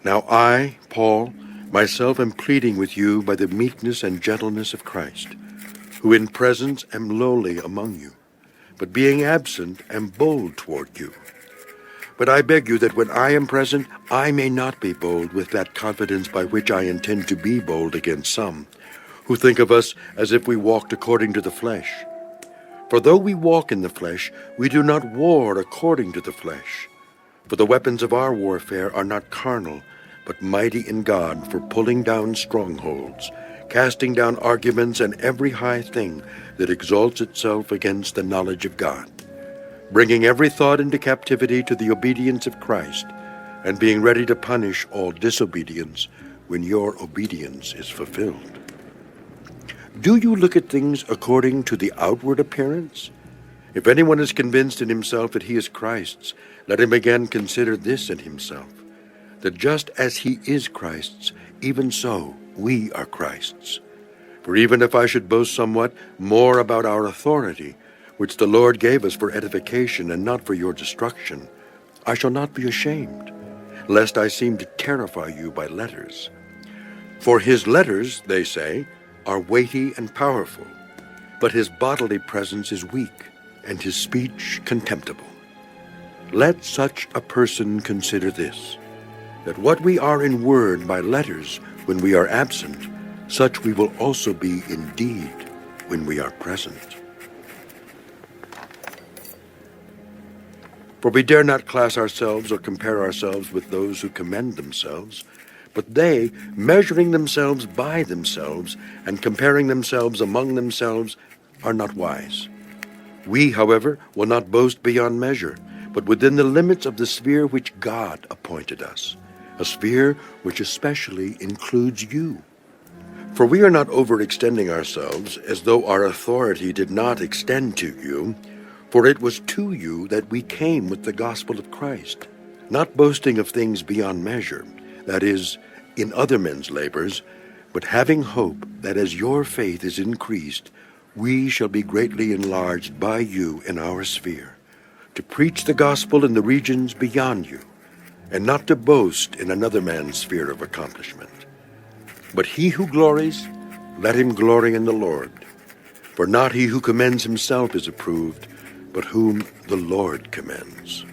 Now I, Paul, myself am pleading with you by the meekness and gentleness of Christ, who in presence am lowly among you, but being absent am bold toward you. But I beg you that when I am present, I may not be bold with that confidence by which I intend to be bold against some, who think of us as if we walked according to the flesh. For though we walk in the flesh, we do not war according to the flesh. For the weapons of our warfare are not carnal, but mighty in God for pulling down strongholds, casting down arguments and every high thing that exalts itself against the knowledge of God, bringing every thought into captivity to the obedience of Christ, and being ready to punish all disobedience when your obedience is fulfilled. Do you look at things according to the outward appearance? If anyone is convinced in himself that he is Christ's, let him again consider this in himself, that just as he is Christ's, even so we are Christ's. For even if I should boast somewhat more about our authority, which the Lord gave us for edification and not for your destruction, I shall not be ashamed, lest I seem to terrify you by letters. For his letters, they say, are weighty and powerful, but his bodily presence is weak, and his speech contemptible. Let such a person consider this, that what we are in word by letters when we are absent, such we will also be in deed when we are present. For we dare not class ourselves or compare ourselves with those who commend themselves, but they, measuring themselves by themselves and comparing themselves among themselves, are not wise. We, however, will not boast beyond measure, but within the limits of the sphere which God appointed us, a sphere which especially includes you. For we are not overextending ourselves as though our authority did not extend to you, for it was to you that we came with the gospel of Christ, not boasting of things beyond measure, that is, in other men's labors, but having hope that as your faith is increased, we shall be greatly enlarged by you in our sphere, to preach the gospel in the regions beyond you, and not to boast in another man's sphere of accomplishment. But he who glories, let him glory in the Lord. For not he who commends himself is approved, but whom the Lord commends.